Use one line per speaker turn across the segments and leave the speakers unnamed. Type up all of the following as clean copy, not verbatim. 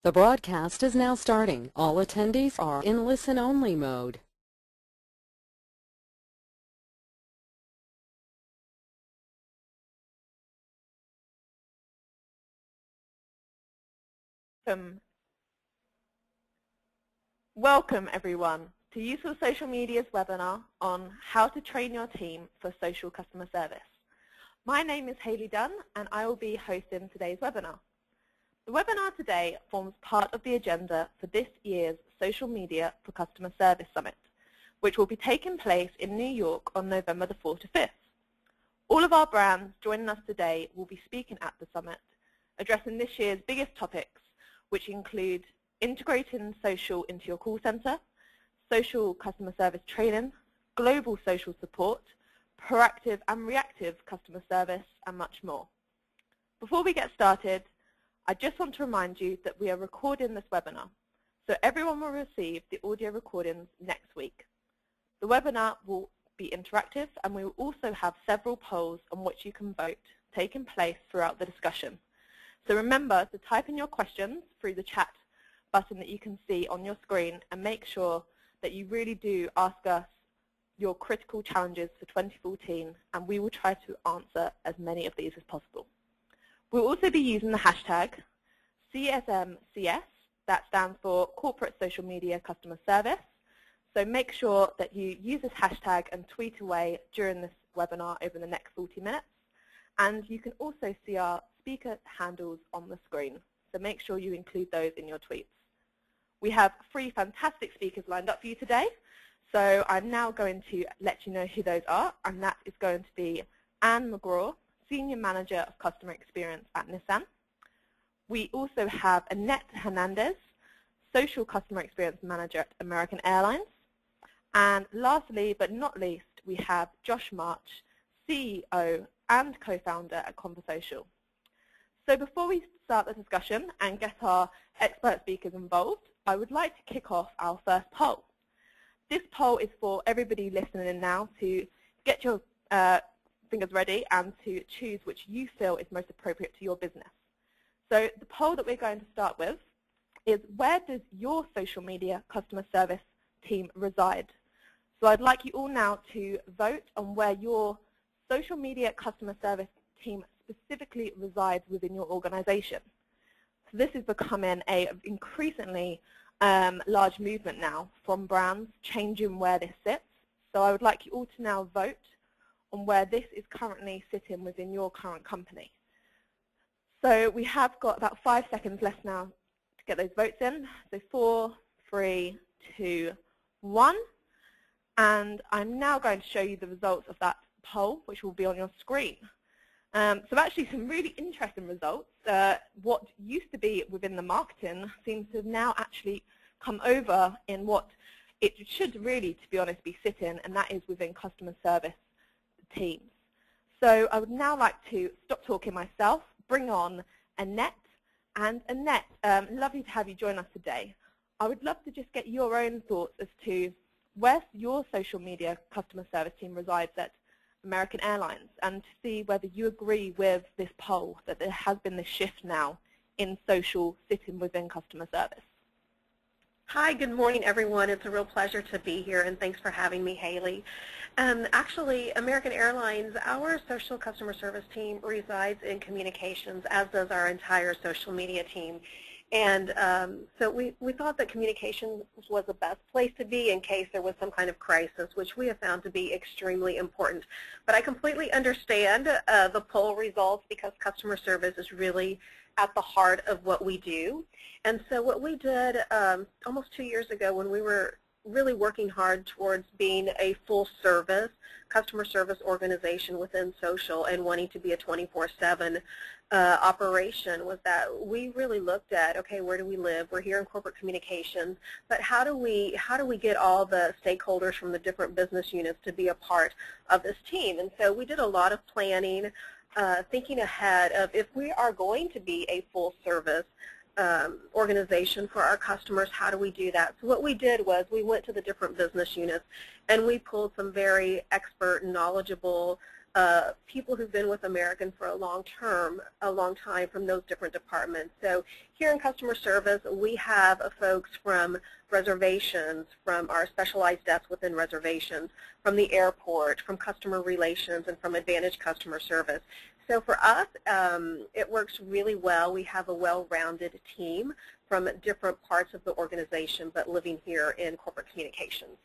The broadcast is now starting. All attendees are in listen-only mode.
Welcome everyone to Useful Social Media's webinar on how to train your team for social customer service. My name is Hayley Dunn and I will be hosting today's webinar. The webinar today forms part of the agenda for this year's Social Media for Customer Service Summit, which will be taking place in New York on November the 4th to 5th. All of our brands joining us today will be speaking at the summit, addressing this year's biggest topics, which include integrating social into your call center, social customer service training, global social support, proactive and reactive customer service, and much more. Before we get started, I just want to remind you that we are recording this webinar, so everyone will receive the audio recordings next week. The webinar will be interactive, and we will also have several polls on which you can vote taking place throughout the discussion. So remember to type in your questions through the chat button that you can see on your screen, and make sure that you really do ask us your critical challenges for 2014, and we will try to answer as many of these as possible. We'll also be using the hashtag CSMCS, that stands for Corporate Social Media Customer Service. So make sure that you use this hashtag and tweet away during this webinar over the next 40 minutes. And you can also see our speaker handles on the screen, so make sure you include those in your tweets. We have 3 fantastic speakers lined up for you today, so I'm now going to let you know who those are, and that is going to be Anne McGraw, Senior Manager of Customer Experience at Nissan. We also have Annette Hernandez, Social Customer Experience Manager at American Airlines. And lastly, but not least, we have Josh March, CEO and co-founder at Conversocial. So before we start the discussion and get our expert speakers involved, I would like to kick off our first poll. This poll is for everybody listening in now to get your fingers ready and to choose which you feel is most appropriate to your business. So the poll that we're going to start with is, where does your social media customer service team reside? So I'd like you all now to vote on where your social media customer service team specifically resides within your organization. So this is becoming an increasingly large movement now from brands changing where this sits. So I would like you all to now vote on where this is currently sitting within your current company. So we have got about 5 seconds left now to get those votes in. So 4, 3, 2, 1. And I'm now going to show you the results of that poll, which will be on your screen. So actually some really interesting results. What used to be within the marketing seems to have now actually come over in what it should really, to be honest, be sitting, and that is within customer service teams. So I would now like to stop talking myself, bring on Annette. And Annette, lovely to have you join us today. I would love to just get your own thoughts as to where your social media customer service team resides at American Airlines, and to see whether you agree with this poll that there has been this shift now in social sitting within customer service.
Hi, good morning everyone. It's a real pleasure to be here, and thanks for having me, Haley. Actually, American Airlines, our social customer service team resides in communications, as does our entire social media team. And so we thought that communications was the best place to be in case there was some kind of crisis, which we have found to be extremely important. But I completely understand the poll results, because customer service is really at the heart of what we do. And so what we did almost 2 years ago, when we were really working hard towards being a full-service customer service organization within social and wanting to be a 24/7 operation, was that we really looked at, okay, where do we live? We're here in corporate communications, but how do we get all the stakeholders from the different business units to be a part of this team? And so we did a lot of planning, thinking ahead of, if we are going to be a full-service organization for our customers, how do we do that? So what we did was we went to the different business units and we pulled some very expert, knowledgeable people who've been with American for a long time from those different departments. So here in customer service, we have folks from reservations, from our specialized desks within reservations, from the airport, from customer relations, and from advantage customer service. So for us, it works really well. We have a well-rounded team from different parts of the organization, but living here in corporate communications.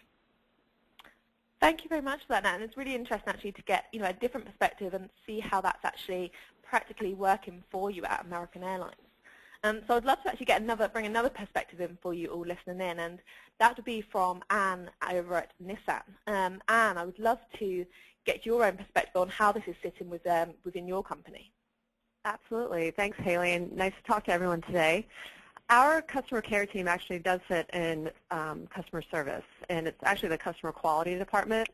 Thank you very much for that, Nat. And it's really interesting actually to get a different perspective and see how that's actually practically working for you at American Airlines. So I'd love to actually bring another perspective in for you all listening in, and that would be from Anne over at Nissan. Anne, I would love to get your own perspective on how this is sitting within your company.
Absolutely. Thanks, Haley, and nice to talk to everyone today. Our customer care team actually does sit in customer service, and it's actually the customer quality department.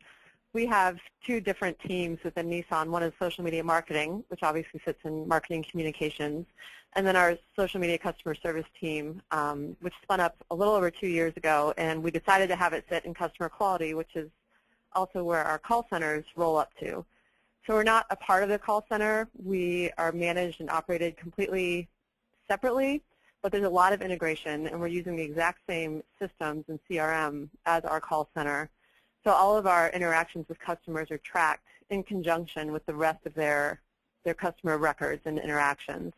We have two different teams within Nissan. One is social media marketing, which obviously sits in marketing communications, and then our social media customer service team, which spun up a little over 2 years ago, and we decided to have it sit in customer quality, which is also where our call centers roll up to. So we're not a part of the call center. We are managed and operated completely separately, but there's a lot of integration, and we're using the exact same systems and CRM as our call center. So all of our interactions with customers are tracked in conjunction with the rest of their customer records and interactions.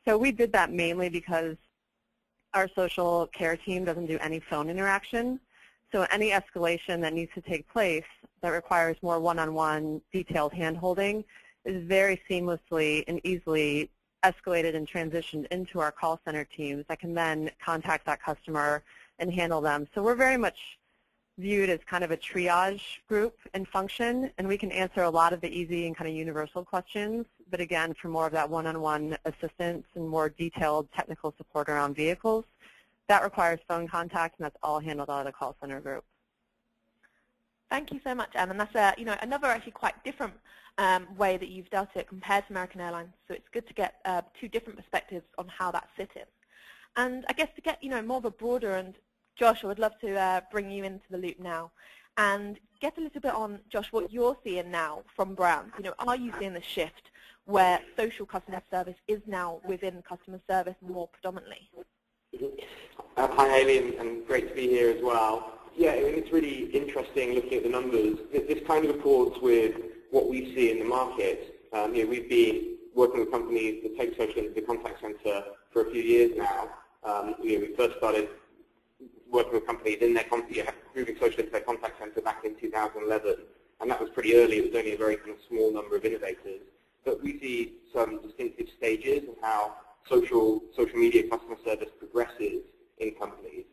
So we did that mainly because our social care team doesn't do any phone interaction. So any escalation that needs to take place that requires more one-on-one detailed hand-holding is very seamlessly and easily escalated and transitioned into our call center teams that can then contact that customer and handle them. So we're very much viewed as kind of a triage group and function, and we can answer a lot of the easy and kind of universal questions, but again, for more of that one-on-one assistance and more detailed technical support around vehicles, that requires phone contact, and that's all handled out of the call center group.
Thank you so much, Anne. And that's another actually quite different way that you've dealt it compared to American Airlines. So it's good to get two different perspectives on how that's sitting. And I guess to get more of a broader, and Josh, I would love to bring you into the loop now and get a little bit on, Josh, what you're seeing now from brands. Are you seeing the shift where social customer service is now within customer service more predominantly?
Hi, Haley, and great to be here as well. Yeah, I mean, it's really interesting looking at the numbers. This kind of accords with what we see in the market. We've been working with companies that take social into the contact center for a few years now. We first started working with companies in their moving social into their contact center back in 2011, and that was pretty early. It was only a very kind of small number of innovators. But we see some distinctive stages of how social media customer service progresses in companies.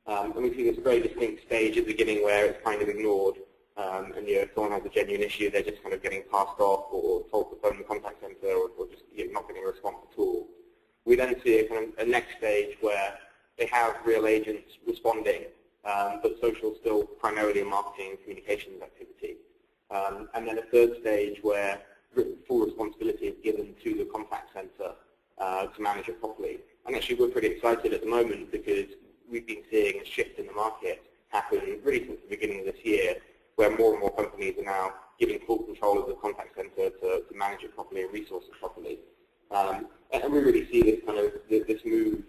And we see this very distinct stage at the beginning where it's kind of ignored, and if someone has a genuine issue, they're just kind of getting passed off or told to phone the contact center or just not getting a response at all. We then see a kind of a next stage where they have real agents responding, but social is still primarily a marketing and communications activity. And then a third stage where full responsibility is given to the contact center to manage it properly. And actually we're pretty excited at the moment because we've been seeing a shift in the market happen really since the beginning of this year, where more and more companies are now giving full control of the contact center to manage it properly and resource it properly. And we really see this kind of this move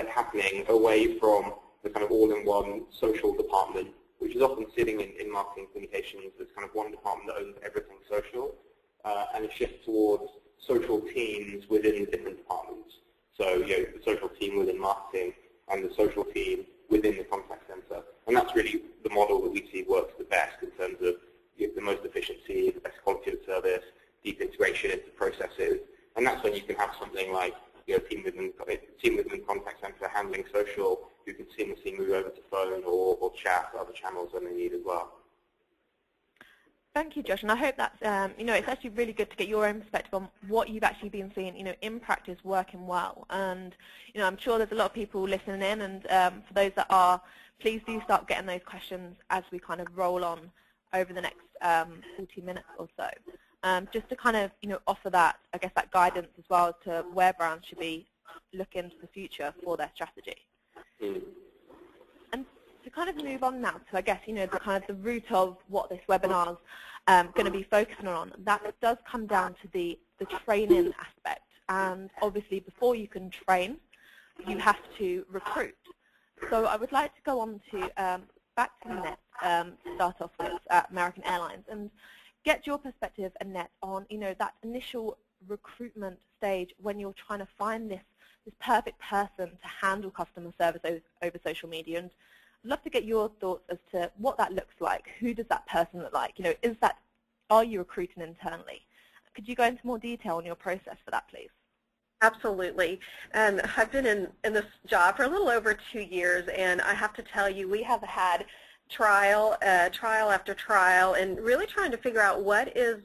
happening away from the kind of all-in-one social department, which is often sitting in marketing communications as kind of one department that owns everything social, and a shift towards social teams within different departments. So the social team within marketing and the social team within the contact center. And that's really the model that we see works the best in terms of the most efficiency, the best quality of service, deep integration into processes. And that's when you can have something like a team within contact center handling social who can seamlessly move over to phone or chat or other channels when they need as well.
Thank you, Josh, and I hope that's, it's actually really good to get your own perspective on what you've actually been seeing, in practice working well. And, I'm sure there's a lot of people listening in, and for those that are, please do start getting those questions as we kind of roll on over the next 40 minutes or so. Just to kind of, offer that, I guess, that guidance as well as to where brands should be looking to the future for their strategy. And to kind of move on now to, I guess, the kind of the root of what this webinar's going to be focusing on, that does come down to the training aspect. And obviously, before you can train, you have to recruit. So I would like to go on to back to Annette to start off with at American Airlines and get your perspective, Annette, on that initial recruitment stage when you're trying to find this perfect person to handle customer service over social media. And I'd love to get your thoughts as to what that looks like. Who does that person look like? Are you recruiting internally? Could you go into more detail on your process for that, please?
Absolutely. I've been in this job for a little over 2 years, and I have to tell you, we have had trial after trial, and really trying to figure out what is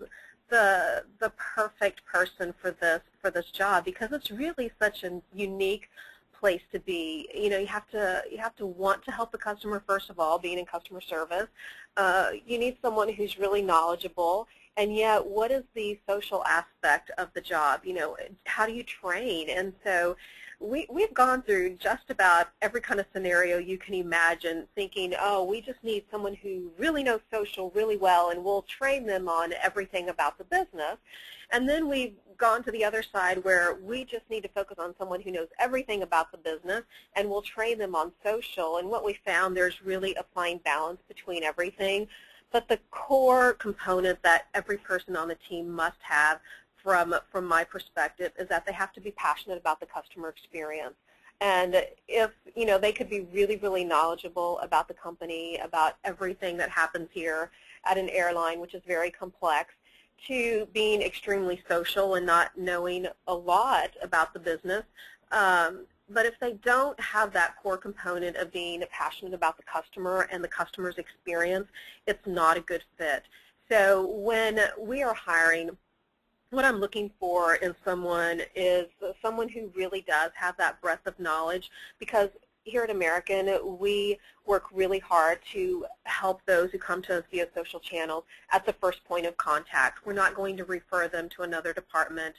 the perfect person for this job, because it's really such a unique place to be. You have to want to help the customer, first of all, being in customer service. You need someone who's really knowledgeable. And yet, what is the social aspect of the job? How do you train? And so we've gone through just about every kind of scenario you can imagine, thinking, oh, we just need someone who really knows social really well, and we'll train them on everything about the business. And then we've gone to the other side where we just need to focus on someone who knows everything about the business, and we'll train them on social. And what we found, there's really a fine balance between everything. But the core component that every person on the team must have, from my perspective, is that they have to be passionate about the customer experience. And if they could be really, really knowledgeable about the company, about everything that happens here at an airline, which is very complex, to being extremely social and not knowing a lot about the business. But if they don't have that core component of being passionate about the customer and the customer's experience, it's not a good fit. So when we are hiring, what I'm looking for in someone is someone who really does have that breadth of knowledge, because here at American, we work really hard to help those who come to us via social channels at the first point of contact. We're not going to refer them to another department.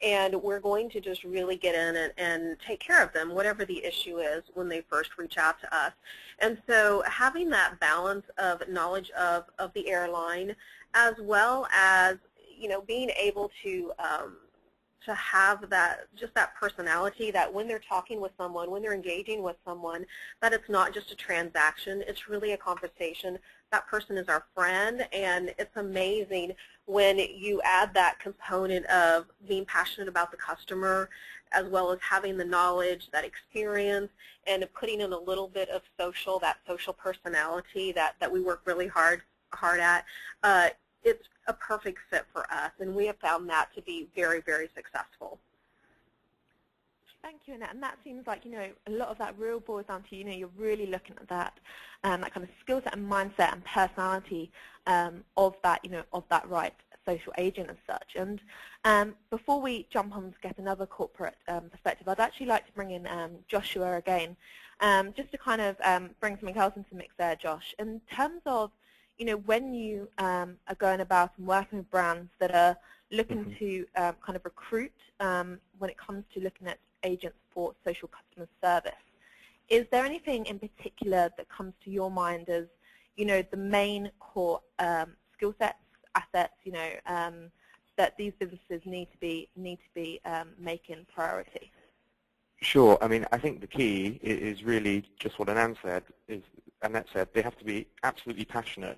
And we're going to just really get in and take care of them, whatever the issue is, when they first reach out to us. And so having that balance of knowledge of the airline, as well as being able to have just that personality, that when they're talking with someone, when they're engaging with someone, that it's not just a transaction, it's really a conversation. That person is our friend, and it's amazing when you add that component of being passionate about the customer, as well as having the knowledge, that experience, and putting in a little bit of that social personality that we work really hard at. It's a perfect fit for us, and we have found that to be very, very successful.
Thank you, Annette. And that seems like, a lot of that real boils down to, you're really looking at that kind of skill set and mindset and personality of that right social agent as such. And before we jump on to get another corporate perspective, I'd actually like to bring in Joshua again, just to kind of bring something else into the mix there, Josh. In terms of, when you are going about and working with brands that are looking to kind of recruit when it comes to looking at agents for social customer service, is there anything in particular that comes to your mind as, the main core skill sets, assets, that these businesses need to be making priority?
Sure. I mean, I think the key is really just what Annette said. They have to be absolutely passionate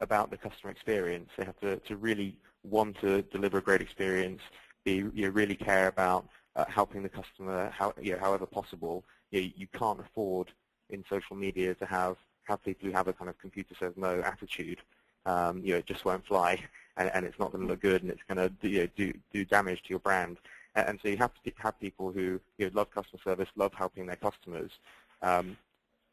about the customer experience. They have to really want to deliver a great experience. They really care about helping the customer, however possible. You can't afford in social media to have people who have a kind of computer says no attitude. It just won't fly, and it's not going to look good, and it's going to do damage to your brand. And so you have to have people who love customer service, love helping their customers.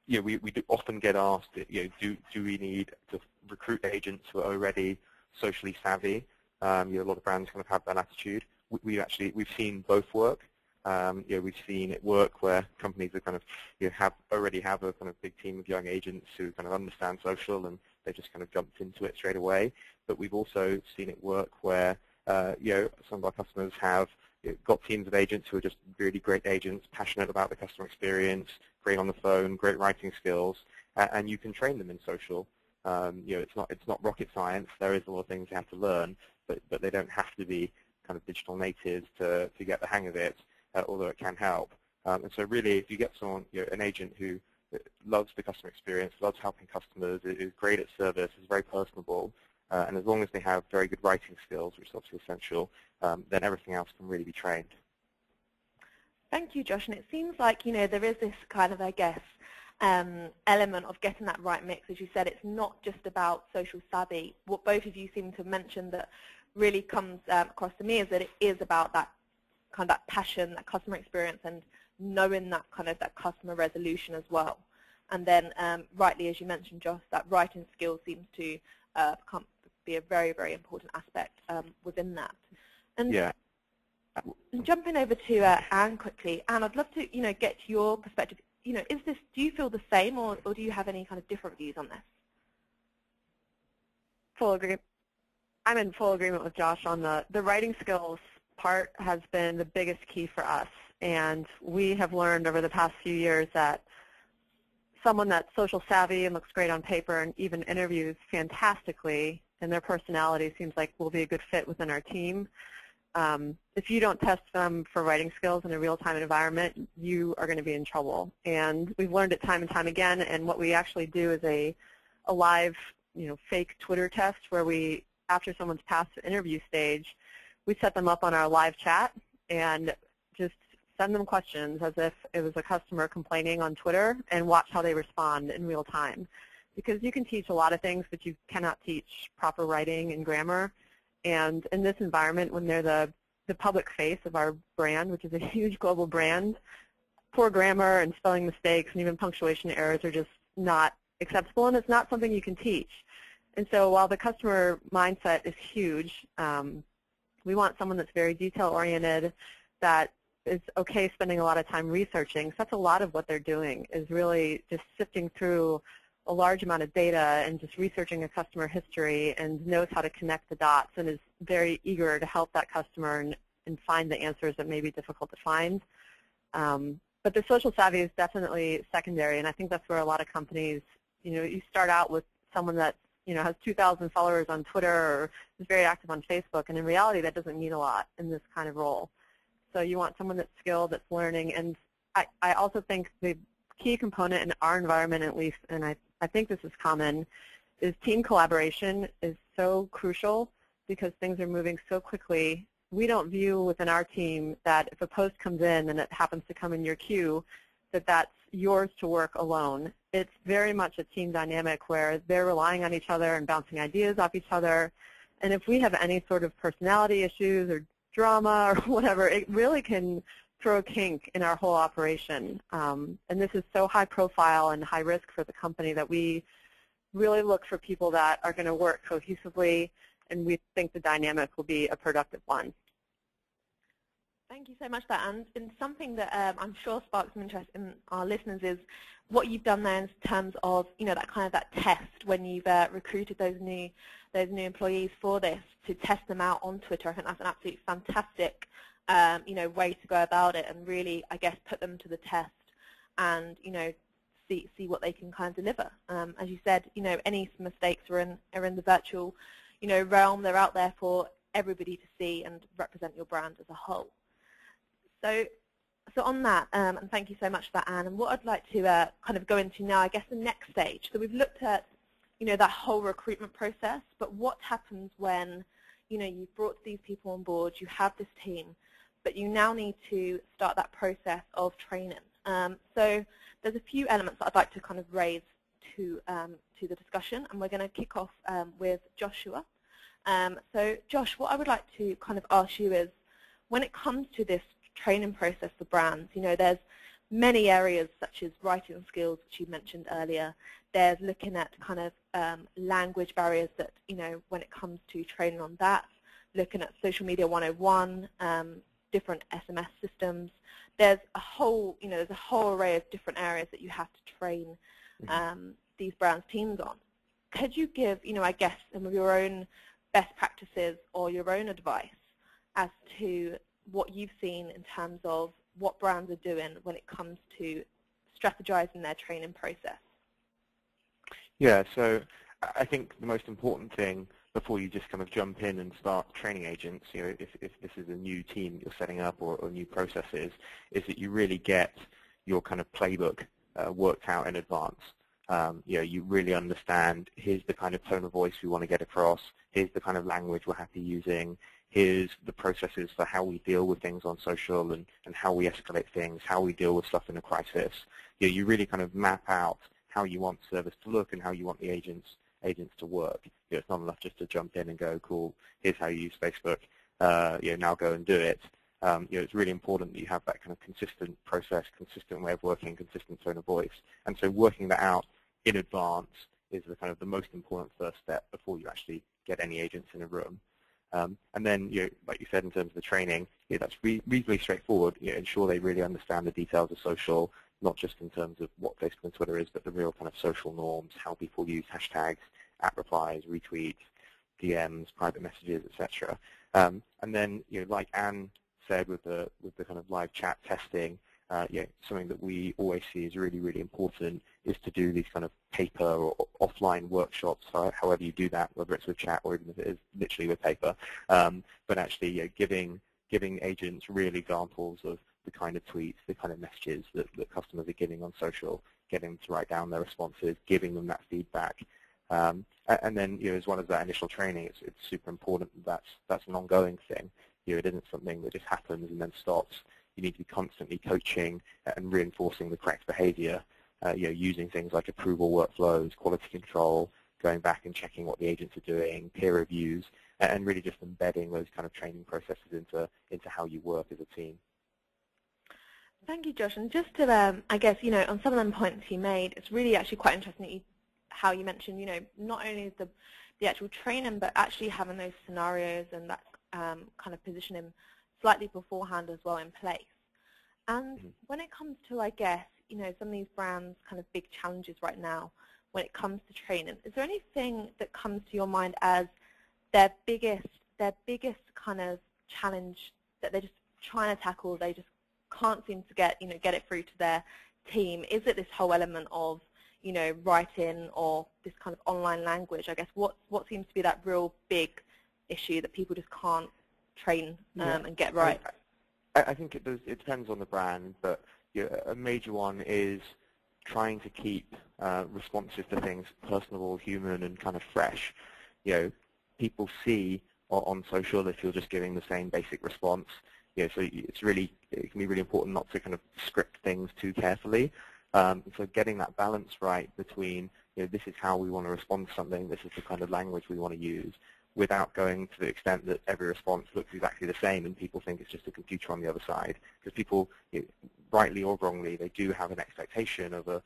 We do often get asked, do we need to recruit agents who are already socially savvy? A lot of brands kind of have that attitude. We've seen both work. We've seen it work where companies are kind of already have a kind of big team of young agents who kind of understand social, and they just kind of jumped into it straight away. But we've also seen it work where some of our customers have got teams of agents who are just really great agents, passionate about the customer experience, great on the phone, great writing skills, and you can train them in social. It's not rocket science. There is a lot of things you have to learn, but they don't have to be kind of digital natives to get the hang of it, although it can help. And so really, if you get someone, an agent who loves the customer experience, loves helping customers, is great at service, is very personable, and as long as they have very good writing skills, which is obviously essential, then everything else can really be trained.
Thank you, Josh. And it seems like, there is this kind of, I guess, element of getting that right mix. As you said, it's not just about social savvy. What both of you seem to mention that really comes across to me is that it is about that kind of that passion, that customer experience, and knowing that kind of that customer resolution as well. And then, rightly, as you mentioned, Josh, that writing skills seems to be a very, very important aspect within that. And
yeah.
Jumping over to Anne quickly. Anne, I'd love to, get your perspective. Do you feel the same, or do you have any kind of different views on this?
Full agreement. I'm in full agreement with Josh on the writing skills part has been the biggest key for us. And we have learned over the past few years that someone that's social savvy and looks great on paper and even interviews fantastically, and their personality seems like will be a good fit within our team. If you don't test them for writing skills in a real-time environment, you are going to be in trouble. And we've learned it time and time again. And what we actually do is a live, fake Twitter test where we, after someone's passed the interview stage, we set them up on our live chat and just send them questions as if it was a customer complaining on Twitter and watch how they respond in real time. Because you can teach a lot of things, but you cannot teach proper writing and grammar. And in this environment, when they're the public face of our brand, which is a huge global brand, poor grammar and spelling mistakes and even punctuation errors are just not acceptable, and it's not something you can teach. And so while the customer mindset is huge, we want someone that's very detail-oriented, that is okay spending a lot of time researching. So that's a lot of what they're doing, is really just sifting through a large amount of data and just researching a customer history and knows how to connect the dots and is very eager to help that customer and find the answers that may be difficult to find. But the social savvy is definitely secondary, and I think that's where a lot of companies, you start out with someone that has 2,000 followers on Twitter or is very active on Facebook, and in reality that doesn't mean a lot in this kind of role. So you want someone that's skilled, that's learning, and I also think the key component in our environment, at least, and I think this is common, is team collaboration is so crucial because things are moving so quickly. We don't view within our team that if a post comes in and it happens to come in your queue, that that's yours to work alone. It's very much a team dynamic where they're relying on each other and bouncing ideas off each other. And if we have any sort of personality issues or drama or whatever, it really can throw a kink in our whole operation. And this is so high profile and high risk for the company that we really look for people that are going to work cohesively, and we think the dynamic will be a productive one.
Thank you so much for that. And something that I'm sure sparks some interest in our listeners is what you've done there in terms of, that test when you've recruited those new employees for this, to test them out on Twitter. I think that's an absolutely fantastic way to go about it, and really, I guess, put them to the test and, see what they can kind of deliver. As you said, any mistakes are in the virtual, realm. They're out there for everybody to see and represent your brand as a whole. So on that, and thank you so much for that, Anne. And what I'd like to kind of go into now, I guess, the next stage. So we've looked at, that whole recruitment process, but what happens when, you've brought these people on board, you have this team, but you now need to start that process of training. So there's a few elements that I'd like to kind of raise to the discussion, and we're going to kick off with Joshua. So Josh, what I would like to kind of ask you is, when it comes to this training process for brands, there's many areas such as writing skills, which you mentioned earlier. There's looking at kind of language barriers that, when it comes to training on that, looking at social media 101, different SMS systems. There's a whole, array of different areas that you have to train these brands teams on. Could you give, I guess, some of your own best practices or your own advice as to what you've seen in terms of what brands are doing when it comes to strategizing their training process?
Yeah, so I think the most important thing before you just kind of jump in and start training agents, if this is a new team that you're setting up or new processes, is that you really get your kind of playbook worked out in advance. You really understand, here's the kind of tone of voice we want to get across, here's the kind of language we're happy using, here's the processes for how we deal with things on social and how we escalate things, how we deal with stuff in a crisis. You really kind of map out how you want service to look and how you want the agents to work. It's not enough just to jump in and go, cool, here's how you use Facebook, now go and do it. It's really important that you have that kind of consistent process, consistent way of working, consistent tone of voice. And so working that out in advance is the kind of the most important first step before you actually get any agents in a room. And then, like you said, in terms of the training, that's reasonably straightforward. Ensure they really understand the details of social, not just in terms of what Facebook and Twitter is, but the real kind of social norms, how people use hashtags, @replies, retweets, DMs, private messages, etc. And then, like Anne said with the kind of live chat testing, something that we always see is really, really important is to do these kind of paper or offline workshops, however you do that, whether it's with chat or even if it is literally with paper, but actually giving agents real examples of the kind of tweets, the kind of messages that customers are giving on social, getting them to write down their responses, giving them that feedback. And then, as well as that initial training, it's super important that that's an ongoing thing. It isn't something that just happens and then stops. You need to be constantly coaching and reinforcing the correct behavior, using things like approval workflows, quality control, going back and checking what the agents are doing, peer reviews, and really just embedding those kind of training processes into how you work as a team.
Thank you, Josh. And just to, I guess, on some of the points you made, it's really actually quite interesting how you mentioned, not only the actual training, but actually having those scenarios and that kind of positioning slightly beforehand as well in place. And when it comes to, I guess, some of these brands' kind of big challenges right now when it comes to training, is there anything that comes to your mind as their biggest kind of challenge that they're just trying to tackle, they just can't seem to get it through to their team? Is it this whole element of writing or this kind of online language? I guess what seems to be that real big issue that people just can't train and get right?
I think it depends on the brand, but a major one is trying to keep responses to things personable, human, and kind of fresh. People see on social if you're just giving the same basic response. So it can be really important not to kind of script things too carefully. So getting that balance right between, this is how we want to respond to something, this is the kind of language we want to use, without going to the extent that every response looks exactly the same and people think it's just a computer on the other side. Because people, rightly or wrongly, they do have an expectation of a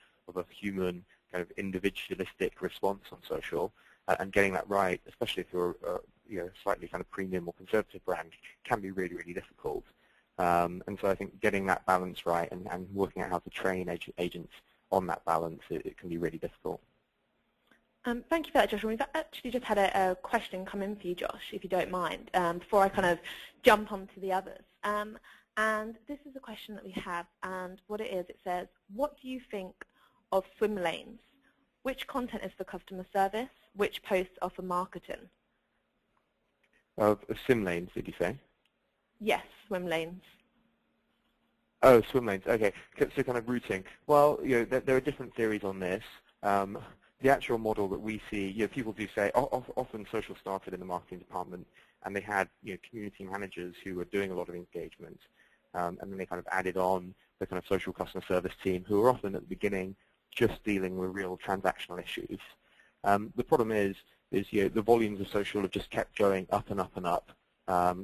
human kind of individualistic response on social, and getting that right, especially if you're a slightly kind of premium or conservative brand, can be really, really difficult. And so I think getting that balance right and working out how to train agents on that balance, it can be really difficult.
Thank you for that, Josh. We've actually just had a question come in for you, Josh, if you don't mind, before I kind of jump onto the others. And this is a question that we have, and what it is, it says, what do you think of swim lanes? Which content is for customer service? Which posts are for marketing?
Swim lanes, did you say?
Yes, swim lanes.
Oh, swim lanes. Okay, so kind of routing. Well, there are different theories on this. The actual model that we see, people do say, often social started in the marketing department, and they had community managers who were doing a lot of engagement, and then they kind of added on the kind of social customer service team, who were often at the beginning just dealing with real transactional issues. The problem is the volumes of social have just kept going up and up and up,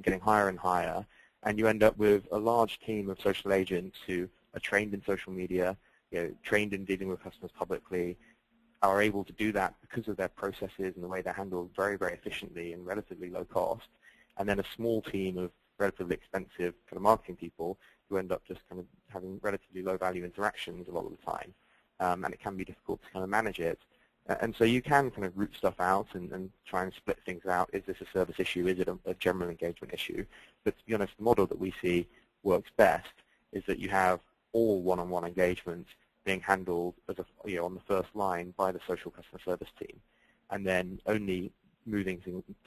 getting higher and higher, and you end up with a large team of social agents who are trained in social media, trained in dealing with customers publicly, are able to do that because of their processes and the way they're handled very, very efficiently and relatively low cost, and then a small team of relatively expensive kind of marketing people who end up just kind of having relatively low value interactions a lot of the time, and it can be difficult to kind of manage it. And so you can kind of root stuff out and try and split things out. Is this a service issue? Is it a general engagement issue? But to be honest, the model that we see works best is that you have all one-on-one engagement, being handled as on the first line by the social customer service team, and then only moving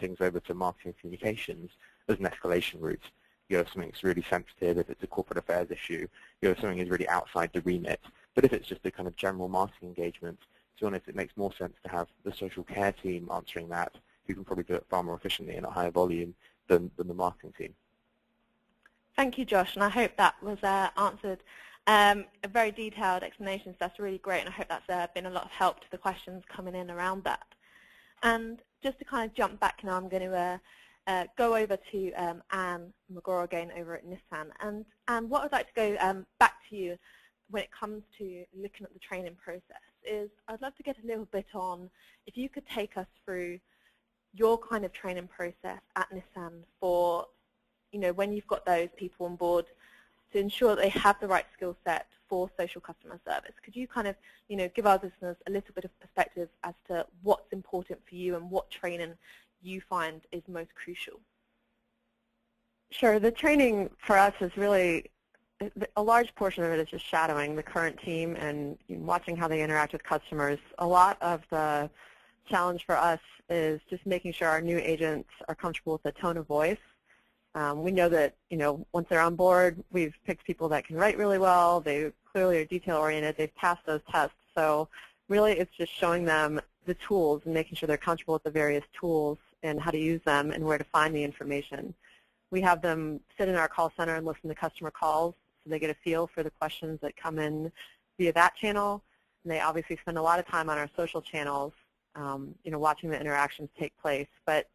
things over to marketing communications as an escalation route. If something's really sensitive, if it's a corporate affairs issue, if something is really outside the remit. But if it's just a kind of general marketing engagement, to be honest, it makes more sense to have the social care team answering that, who can probably do it far more efficiently and at higher volume than the marketing team.
Thank you, Josh, and I hope that was answered a very detailed explanation. So that's really great, and I hope that's been a lot of help to the questions coming in around that. And just to kind of jump back now, I'm going to go over to Anne McGraw again over at Nissan. And Anne, what I'd like to go back to you when it comes to looking at the training process is I'd love to get a little bit on if you could take us through your kind of training process at Nissan for, when you've got those people on board to ensure that they have the right skill set for social customer service. Could you kind of, give our listeners a little bit of perspective as to what's important for you and what training you find is most crucial?
Sure. The training for us is really, a large portion of it is just shadowing the current team and watching how they interact with customers. A lot of the challenge for us is just making sure our new agents are comfortable with the tone of voice. We know that, once they're on board, we've picked people that can write really well. They clearly are detail-oriented. They've passed those tests. So really it's just showing them the tools and making sure they're comfortable with the various tools and how to use them and where to find the information. We have them sit in our call center and listen to customer calls so they get a feel for the questions that come in via that channel. And they obviously spend a lot of time on our social channels, watching the interactions take place. But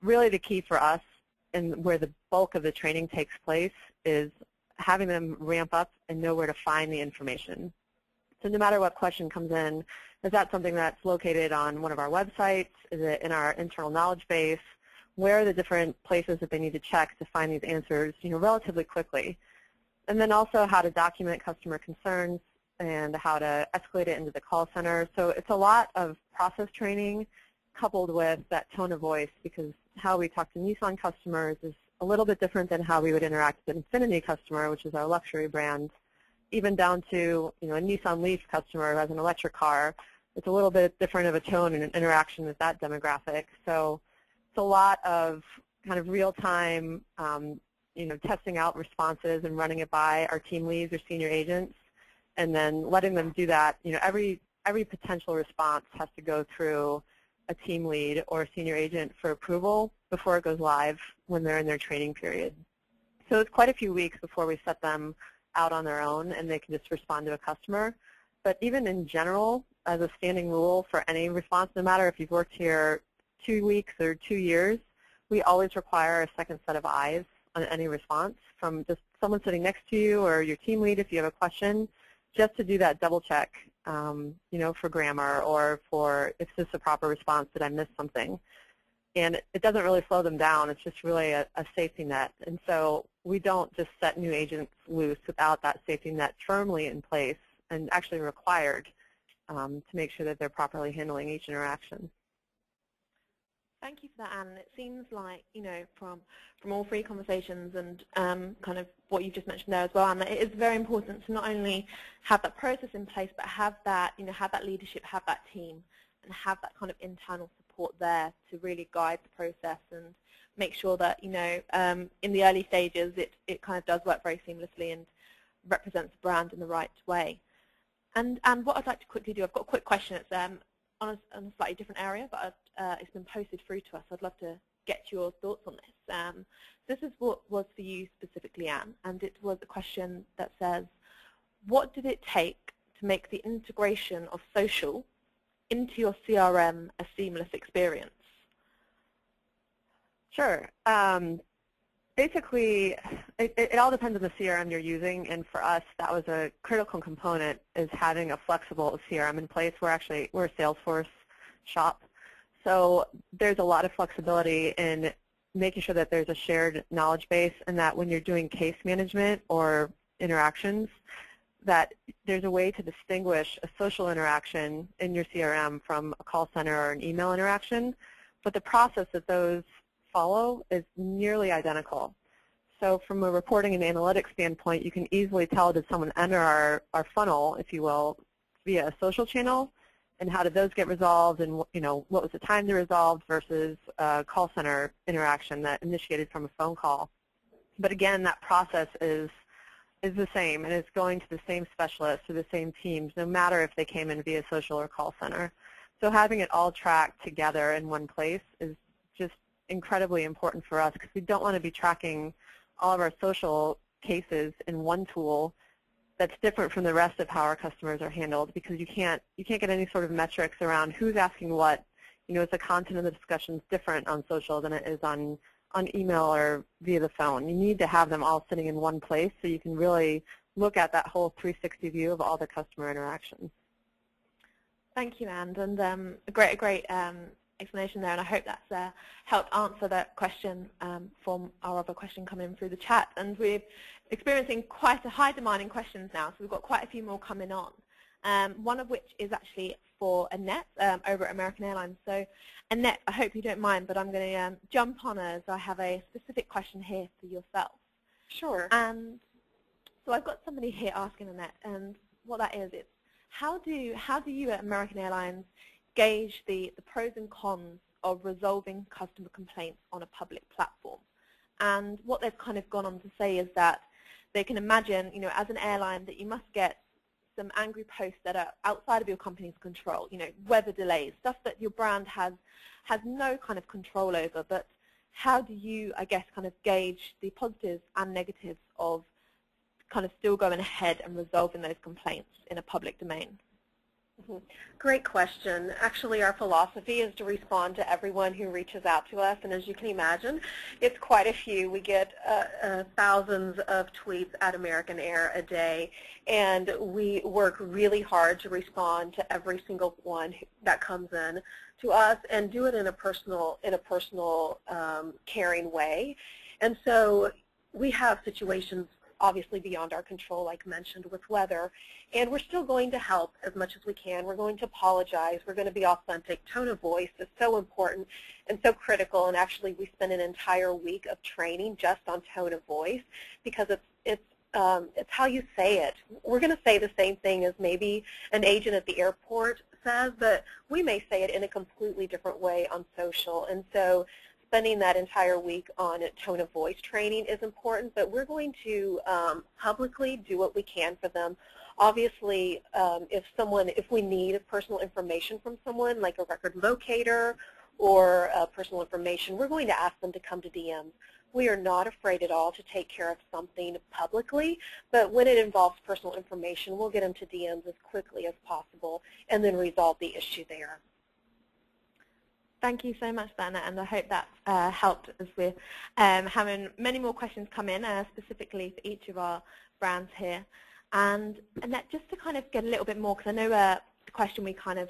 really the key for us and where the bulk of the training takes place is having them ramp up and know where to find the information. So no matter what question comes in, is that something that's located on one of our websites? Is it in our internal knowledge base? Where are the different places that they need to check to find these answers, relatively quickly? And then also how to document customer concerns and how to escalate it into the call center. So it's a lot of process training coupled with that tone of voice, because how we talk to Nissan customers is a little bit different than how we would interact with an Infinity customer, which is our luxury brand, even down to a Nissan Leaf customer who has an electric car. It's a little bit different of a tone and an interaction with that demographic. So it's a lot of kind of real-time, testing out responses and running it by our team leads or senior agents, and then letting them do that. Every potential response has to go through a team lead or a senior agent for approval before it goes live when they're in their training period. So it's quite a few weeks before we set them out on their own and they can just respond to a customer. But even in general, as a standing rule for any response, no matter if you've worked here 2 weeks or 2 years, we always require a second set of eyes on any response from just someone sitting next to you or your team lead if you have a question, just to do that double check, for grammar or for if this is a proper response, did I miss something? And it doesn't really slow them down. It's just really a safety net. And so we don't just set new agents loose without that safety net firmly in place and actually required to make sure that they're properly handling each interaction.
Thank you for that, Anne. It seems like, from all three conversations and kind of what you just mentioned there as well, Anne, that it is very important to not only have that process in place, but have that, have that leadership, have that team, and have that kind of internal support there to really guide the process and make sure that, in the early stages, it kind of does work very seamlessly and represents the brand in the right way. And what I'd like to quickly do, I've got a quick question. It's on a slightly different area, but it's been posted through to us. I'd love to get your thoughts on this. This is what was for you specifically, Anne, and it was a question that says, what did it take to make the integration of social into your CRM a seamless experience?
Sure. Basically, it all depends on the CRM you're using, and for us, that was a critical component, is having a flexible CRM in place. We're a Salesforce shop, so there's a lot of flexibility in making sure that there's a shared knowledge base and that when you're doing case management or interactions, that there's a way to distinguish a social interaction in your CRM from a call center or an email interaction, but the process that those follow is nearly identical. So from a reporting and analytics standpoint, you can easily tell, did someone enter our funnel, if you will, via a social channel, and how did those get resolved, and what was the time they resolved versus a call center interaction that initiated from a phone call. But again, that process is the same, and it's going to the same specialists or the same teams, no matter if they came in via social or call center. So having it all tracked together in one place is just incredibly important for us, because we don't want to be tracking all of our social cases in one tool that's different from the rest of how our customers are handled, because you can't get any sort of metrics around who's asking what. Is the content of the discussions different on social than it is on email or via the phone? You need to have them all sitting in one place so you can really look at that whole 360 view of all the customer interactions.
Thank you, Anne, and a great explanation there, and I hope that's helped answer that question from our other question coming in through the chat. And we're experiencing quite a high demand in questions now, so we've got quite a few more coming on. One of which is actually for Annette over at American Airlines. So Annette, I hope you don't mind, but I'm going to jump on as I have a specific question here for yourself.
Sure.
And so I've got somebody here asking Annette, and what that is, it's how do you at American Airlines gauge the pros and cons of resolving customer complaints on a public platform? And what they've kind of gone on to say is that they can imagine, as an airline, that you must get some angry posts that are outside of your company's control, weather delays, stuff that your brand has no kind of control over. But how do you, I guess, kind of gauge the positives and negatives of kind of still going ahead and resolving those complaints in a public domain?
Great question. Actually, our philosophy is to respond to everyone who reaches out to us, and as you can imagine, it's quite a few. We get thousands of tweets at American Air a day, and we work really hard to respond to every single one that comes in to us, and do it in a personal, caring way. And so we have situations obviously beyond our control, like mentioned, with weather. And we're still going to help as much as we can. We're going to apologize. We're going to be authentic. Tone of voice is so important and so critical. And actually, we spend an entire week of training just on tone of voice, because it's how you say it. We're going to say the same thing as maybe an agent at the airport says, but we may say it in a completely different way on social. And so spending that entire week on tone of voice training is important, but we're going to publicly do what we can for them. Obviously, if we need personal information from someone, like a record locator or personal information, we're going to ask them to come to DMs. We are not afraid at all to take care of something publicly, but when it involves personal information, we'll get them to DMs as quickly as possible and then resolve the issue there.
Thank you so much, Anna, and I hope that helped as we're having many more questions come in, specifically for each of our brands here. And Annette, just to kind of get a little bit more, because I know the question we kind of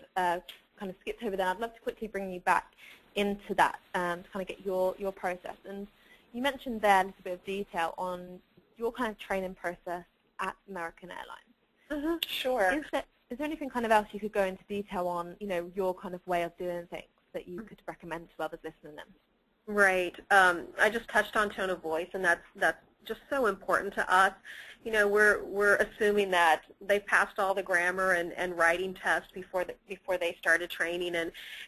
skipped over there, I'd love to quickly bring you back into that to kind of get your process. And you mentioned there a little bit of detail on your kind of training process at American Airlines.
Sure.
Is there anything kind of else you could go into detail on, your kind of way of doing things that you could recommend to others listening in?
Right. I just touched on tone of voice, and that's just so important to us. We're assuming that they passed all the grammar and writing tests before they started training,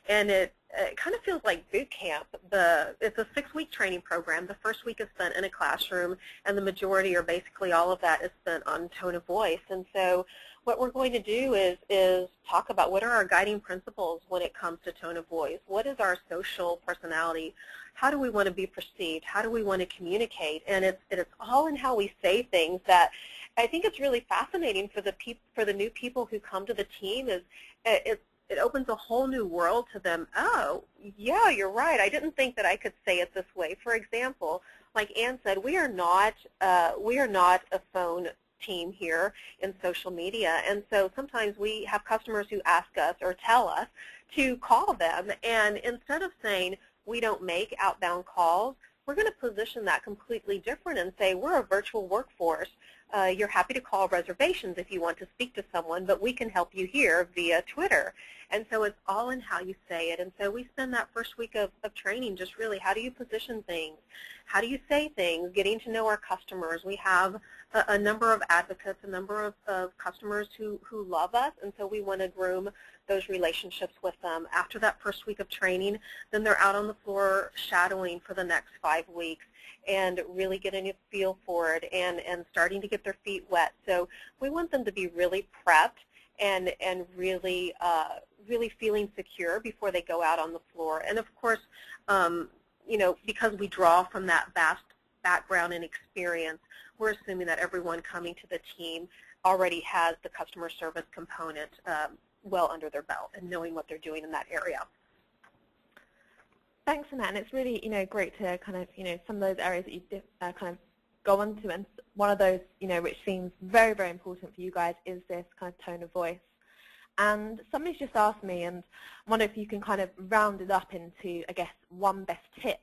and it kind of feels like boot camp. It's a 6-week training program. The first week is spent in a classroom, and the majority, or basically all of that, is spent on tone of voice. And so what we're going to do is talk about what are our guiding principles when it comes to tone of voice. What is our social personality? How do we want to be perceived? How do we want to communicate? And it's all in how we say things that I think it's really fascinating for the new people who come to the team. It opens a whole new world to them. Oh, yeah, you're right. I didn't think that I could say it this way. For example, like Anne said, we are not a phone team here in social media, and so sometimes we have customers who ask us or tell us to call them, and instead of saying we don't make outbound calls, we're going to position that completely different and say we're a virtual workforce. You're happy to call reservations if you want to speak to someone, but we can help you here via Twitter. And so it's all in how you say it. And so we spend that first week of training just really, how do you position things? How do you say things? Getting to know our customers. We have a number of advocates, a number of customers who love us, and so we want to groom those relationships with them. After that first week of training, then they're out on the floor shadowing for the next 5 weeks and really getting a feel for it and starting to get their feet wet. So we want them to be really prepped and really really feeling secure before they go out on the floor. And of course, you know, because we draw from that vast background and experience, we're assuming that everyone coming to the team already has the customer service component well under their belt and knowing what they're doing in that area.
Thanks, Annette. And it's really, you know, great to kind of, you know, some of those areas that you kind of go into, and one of those, you know, which seems very, very important for you guys is this kind of tone of voice. And somebody's just asked me, and I wonder if you can kind of round it up into, I guess, one best tip.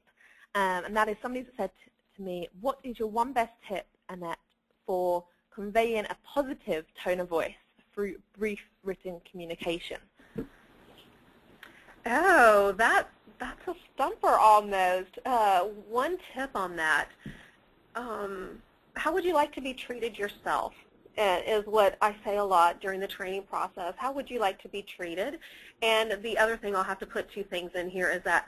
And that is somebody said to me, what is your one best tip, Annette, for conveying a positive tone of voice through brief written communication?
Oh, that's a stumper almost. One tip on that, how would you like to be treated yourself? Is what I say a lot during the training process. How would you like to be treated? And the other thing, I'll have to put 2 things in here, is that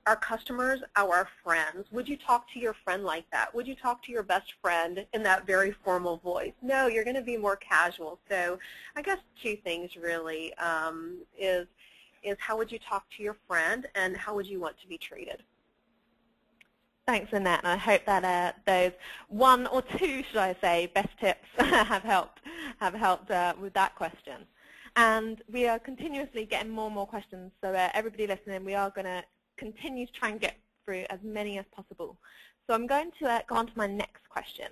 our customers are our friends. Would you talk to your friend like that? Would you talk to your best friend in that very formal voice? No, you're going to be more casual. So I guess 2 things really is how would you talk to your friend and how would you want to be treated?
Thanks, Annette, and I hope that those 1 or 2, should I say, best tips have helped with that question. And we are continuously getting more and more questions, so everybody listening, we are going to continue to try and get through as many as possible. So I'm going to go on to my next question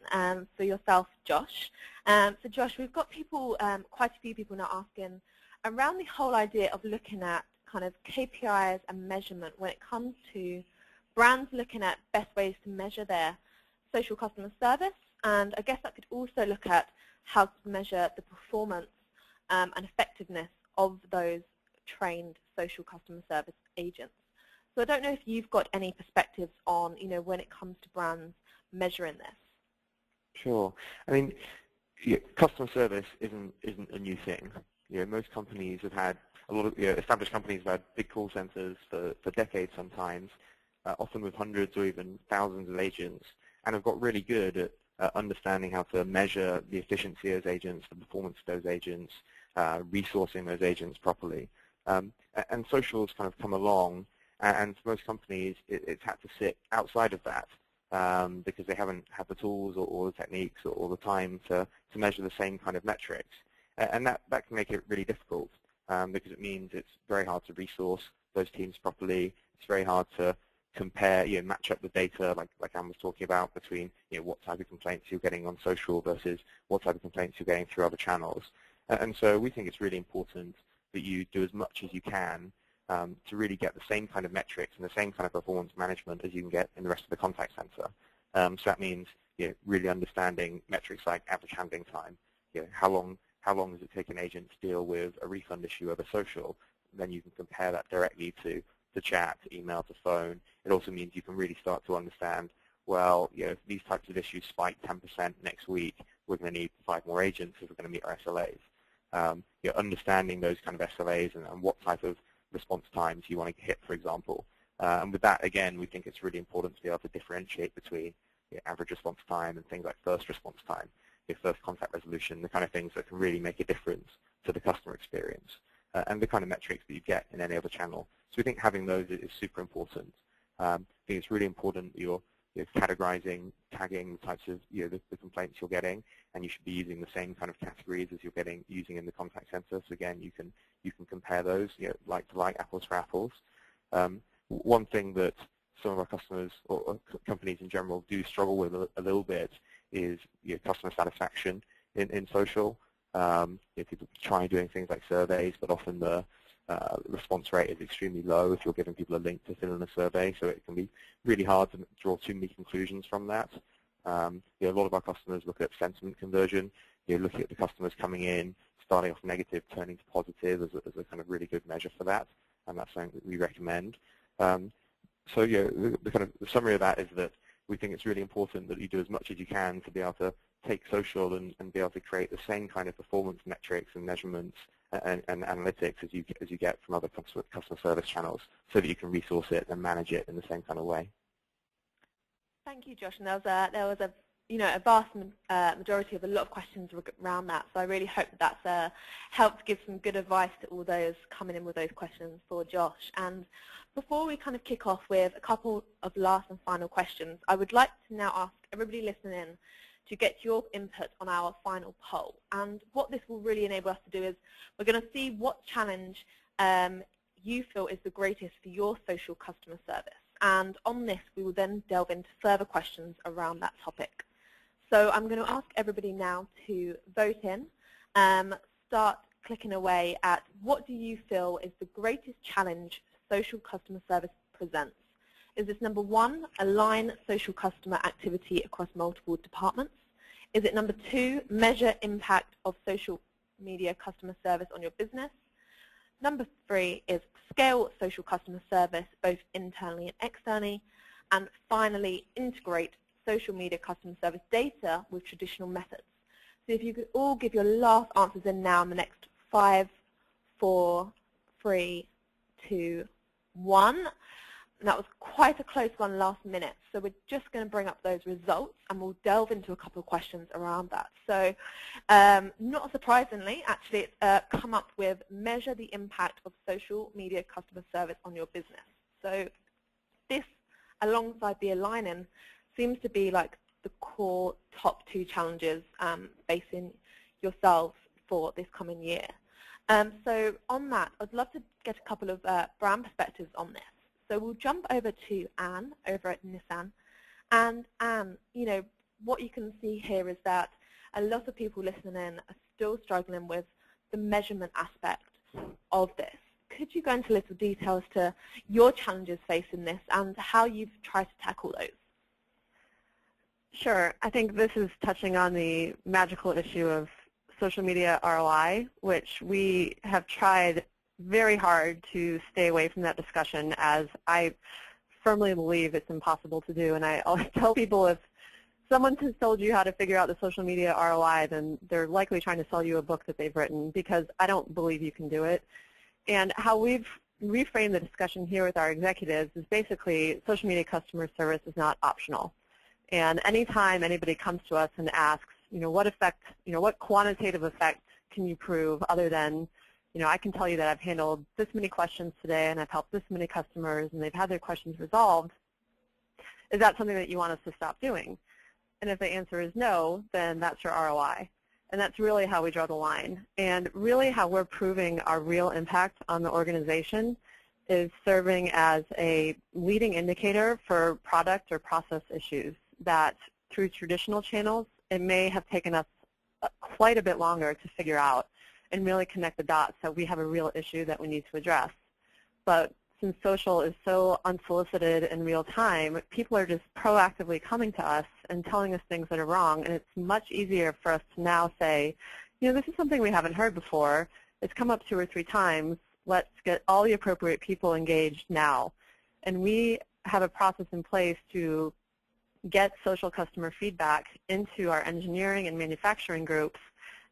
for yourself, Josh. So Josh, we've got people, quite a few people now asking around the whole idea of looking at kind of KPIs and measurement when it comes to brands looking at best ways to measure their social customer service, and I guess that could also look at how to measure the performance and effectiveness of those trained social customer service agents. So I don't know if you've got any perspectives on, you know, when it comes to brands measuring this.
Sure. I mean, customer service isn't a new thing. You know, most companies have had a lot of established companies have had big call centers for decades sometimes. Often with hundreds or even thousands of agents, and have got really good at understanding how to measure the efficiency of those agents, the performance of those agents, resourcing those agents properly. And social has kind of come along, and for most companies, it's had to sit outside of that because they haven't had the tools or the techniques or the time to measure the same kind of metrics. And that can make it really difficult because it means it's very hard to resource those teams properly. It's very hard to compare, match up the data, like Anne was talking about, between what type of complaints you're getting on social versus what type of complaints you're getting through other channels. And so we think it's really important that you do as much as you can to really get the same kind of metrics and the same kind of performance management as you can get in the rest of the contact center. So that means really understanding metrics like average handling time. How long does it take an agent to deal with a refund issue over social? Then you can compare that directly to chat, to email, to phone. It also means you can really start to understand, well, if these types of issues spike 10% next week, we're going to need 5 more agents if we're going to meet our SLAs. Understanding those kind of SLAs and what type of response times you want to hit, for example. And with that, again, we think it's really important to be able to differentiate between average response time and things like first response time, first contact resolution, the kind of things that can really make a difference to the customer experience, and the kind of metrics that you get in any other channel. So we think having those is super important. I think it's really important that you're categorizing, tagging the types of the complaints you're getting, and you should be using the same kind of categories as you're using in the contact center. So again, you can compare those, like to like, apples for apples. One thing that some of our customers or companies in general do struggle with a little bit is customer satisfaction in social. People try doing things like surveys, but often the response rate is extremely low if you're giving people a link to fill in a survey, so it can be really hard to draw too many conclusions from that. A lot of our customers look at sentiment conversion, looking at the customers coming in, starting off negative, turning to positive as a kind of really good measure for that, and that's something that we recommend. So the kind of the summary of that is that we think it's really important that you do as much as you can to be able to take social and be able to create the same kind of performance metrics and measurements and analytics as you get from other customer service channels, so that you can resource it and manage it in the same kind of way.
Thank you, Josh. And there was a vast majority of a lot of questions around that. So I really hope that that's helped give some good advice to all those coming in with those questions for Josh. And before we kind of kick off with a couple of last and final questions, I would like to now ask everybody listening in to get your input on our final poll. And what this will really enable us to do is we're going to see what challenge you feel is the greatest for your social customer service. And on this, we will then delve into further questions around that topic. So I'm going to ask everybody now to vote in, start clicking away at what do you feel is the greatest challenge social customer service presents. Is this number 1, align social customer activity across multiple departments? Is it number 2, measure impact of social media customer service on your business? Number 3 is scale social customer service both internally and externally. And finally, integrate social media customer service data with traditional methods. So if you could all give your last answers in now in the next 5, 4, 3, 2, 1. And that was quite a close one last minute. So we're just going to bring up those results and we'll delve into a couple of questions around that. So not surprisingly, actually, it's come up with measure the impact of social media customer service on your business. So this, alongside the aligning, seems to be like the core top 2 challenges facing yourselves for this coming year. So on that, I'd love to get a couple of brand perspectives on this. So we'll jump over to Anne over at Nissan. And Anne, what you can see here is that a lot of people listening in are still struggling with the measurement aspect of this. Could you go into a little detail as to your challenges facing this and how you've tried to tackle those?
Sure. I think this is touching on the magical issue of social media ROI, which we have tried very hard to stay away from that discussion, as I firmly believe it's impossible to do. And I always tell people, if someone has told you how to figure out the social media ROI, then they're likely trying to sell you a book that they've written, because I don't believe you can do it. And how we've reframed the discussion here with our executives is basically social media customer service is not optional. And anytime anybody comes to us and asks, what effect, what quantitative effect can you prove other than, I can tell you that I've handled this many questions today and I've helped this many customers and they've had their questions resolved, is that something that you want us to stop doing? And if the answer is no, then that's your ROI. And that's really how we draw the line. And really how we're proving our real impact on the organization is serving as a leading indicator for product or process issues that through traditional channels, it may have taken us quite a bit longer to figure out and really connect the dots that we have a real issue that we need to address. But since social is so unsolicited in real time, people are just proactively coming to us and telling us things that are wrong, and it's much easier for us to now say, this is something we haven't heard before. It's come up 2 or 3 times. Let's get all the appropriate people engaged now. And we have a process in place to get social customer feedback into our engineering and manufacturing groups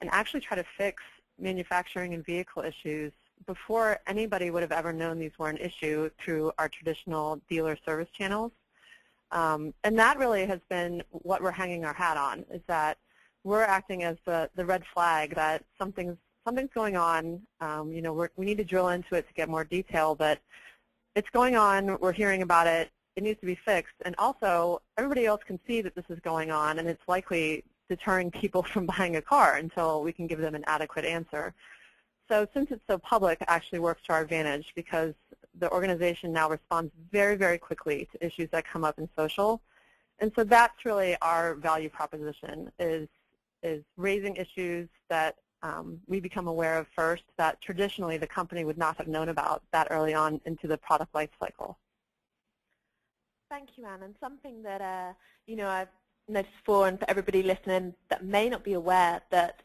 and actually try to fix manufacturing and vehicle issues before anybody would have ever known these were an issue through our traditional dealer service channels. And that really has been what we're hanging our hat on, is that we're acting as the red flag that something's going on. We need to drill into it to get more detail, but it's going on. We're hearing about it. It needs to be fixed. And also, everybody else can see that this is going on, and it's likely deterring people from buying a car until we can give them an adequate answer. So since it's so public, it actually works to our advantage, because the organization now responds very, very quickly to issues that come up in social. And so that's really our value proposition, is raising issues that we become aware of first that traditionally the company would not have known about that early on into the product life cycle.
Thank you, Anne. And something that I've noticed for, and for everybody listening that may not be aware, that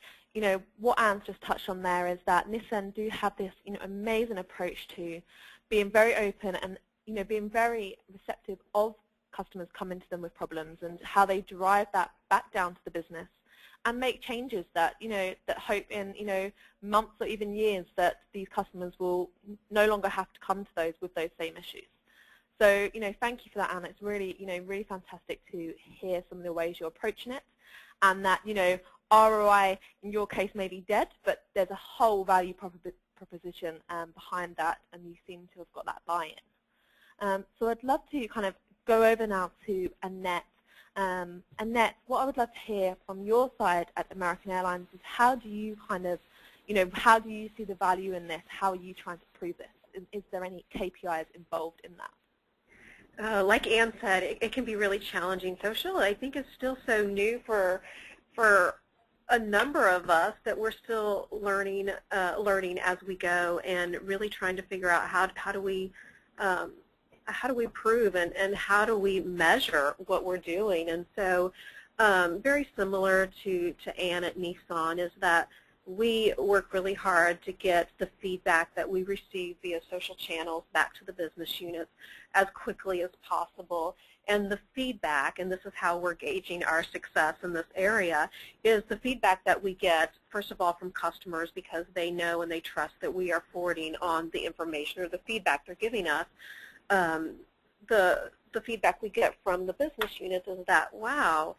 what Anne's just touched on there is that Nissan do have this amazing approach to being very open and being very receptive of customers coming to them with problems, and how they drive that back down to the business and make changes that that hope in months or even years that these customers will no longer have to come to those with those same issues. So thank you for that, Anne. It's really really fantastic to hear some of the ways you're approaching it, and that ROI in your case may be dead, but there's a whole value proposition behind that, and you seem to have got that buy-in. So I'd love to kind of go over now to Annette. Annette, what I would love to hear from your side at American Airlines is how do you kind of, how do you see the value in this? How are you trying to prove this? Is there any KPIs involved in that?
Like Anne said, it can be really challenging. Social, I think, is still so new for a number of us that we're still learning as we go, and really trying to figure out how do we prove and how do we measure what we're doing. And so very similar to Anne at Nissan is that we work really hard to get the feedback that we receive via social channels back to the business units as quickly as possible. And the feedback, and this is how we're gauging our success in this area, is the feedback that we get, first of all, from customers, because they know and they trust that we are forwarding on the information or the feedback they're giving us. The feedback we get from the business units is that, wow,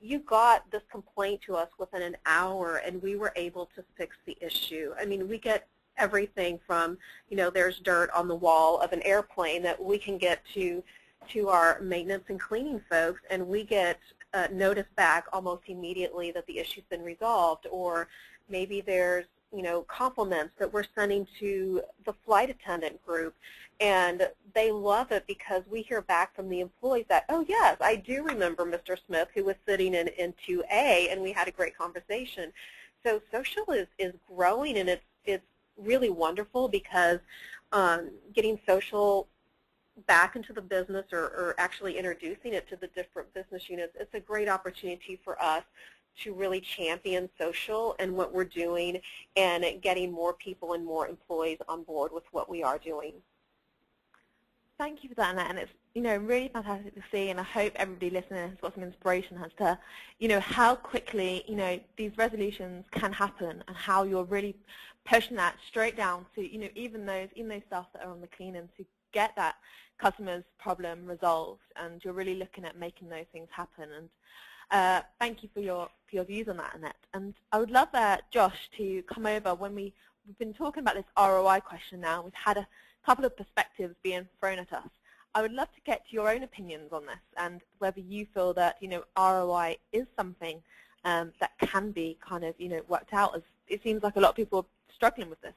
you got this complaint to us within an hour and we were able to fix the issue. I mean, we get everything from, there's dirt on the wall of an airplane that we can get to our maintenance and cleaning folks, and we get notice back almost immediately that the issue's been resolved. Or maybe there's compliments that we're sending to the flight attendant group, and they love it because we hear back from the employees that, oh yes, I do remember Mr. Smith who was sitting in 2A and we had a great conversation. So social is growing, and it's really wonderful because getting social back into the business, or actually introducing it to the different business units, it's a great opportunity for us to really champion social and what we're doing, and getting more people and more employees on board with what we are doing.
Thank you for that, Annette, and it's really fantastic to see, and I hope everybody listening has got some inspiration as to how quickly these resolutions can happen, and how you're really pushing that straight down to even those staff that are on the cleaning to get that customer's problem resolved, and you're really looking at making those things happen. And thank you for your views on that, Annette. And I would love Josh to come over. When we've been talking about this ROI question now, we've had a couple of perspectives being thrown at us. I would love to get your own opinions on this, and whether you feel that ROI is something that can be kind of worked out, as it seems like a lot of people are struggling with this.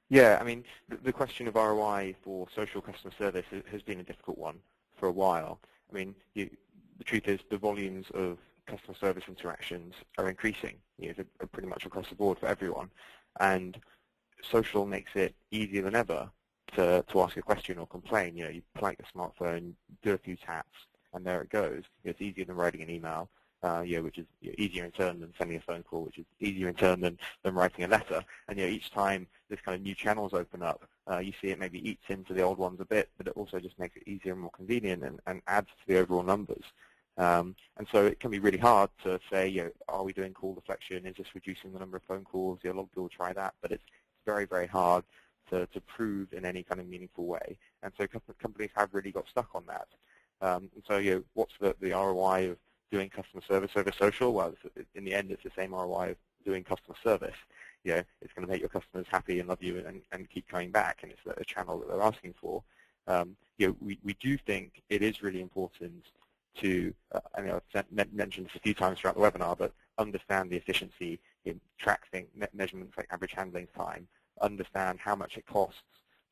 Yeah, I mean, the question of ROI for social customer service has been a difficult one for a while. I mean, the truth is the volumes of customer service interactions are increasing, pretty much across the board for everyone. And social makes it easier than ever to ask a question or complain. You plug your smartphone, do a few taps, and there it goes. It's easier than writing an email, which is easier in turn than sending a phone call, which is easier in turn than writing a letter. And each time this kind of new channels open up, you see it maybe eats into the old ones a bit, but it also just makes it easier and more convenient, and adds to the overall numbers. And so it can be really hard to say, are we doing call deflection? Is this reducing the number of phone calls? A lot of people try that, but it's very, very hard to prove in any kind of meaningful way. And so companies have really got stuck on that. And so what's the ROI of doing customer service over social? Well, in the end, it's the same ROI of doing customer service. It's going to make your customers happy and love you and keep coming back, and it's a channel that they're asking for. We do think it is really important to, I've mentioned this a few times throughout the webinar, but understand the efficiency, track measurements like average handling time, understand how much it costs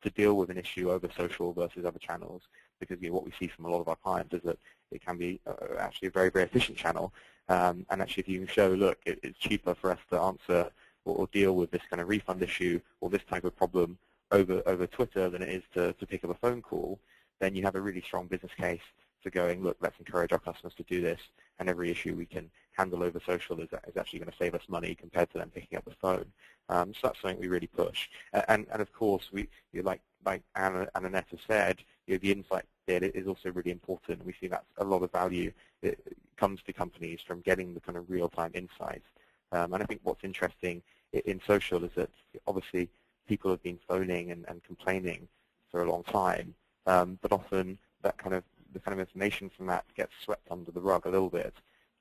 to deal with an issue over social versus other channels, because what we see from a lot of our clients is that it can be actually a very, very efficient channel. And actually, if you can show, look, it's cheaper for us to answer or deal with this kind of refund issue or this type of problem over Twitter than it is to pick up a phone call, then you have a really strong business case to going, look, let's encourage our customers to do this, and every issue we can handle over social is actually going to save us money compared to them picking up the phone. So that's something we really push. And of course, like Anna and Annette have said, the insight bit is also really important. We see that's a lot of value. It comes to companies from getting the kind of real-time insights. And I think what's interesting in social is that obviously people have been phoning and complaining for a long time, but often the kind of information from that gets swept under the rug a little bit.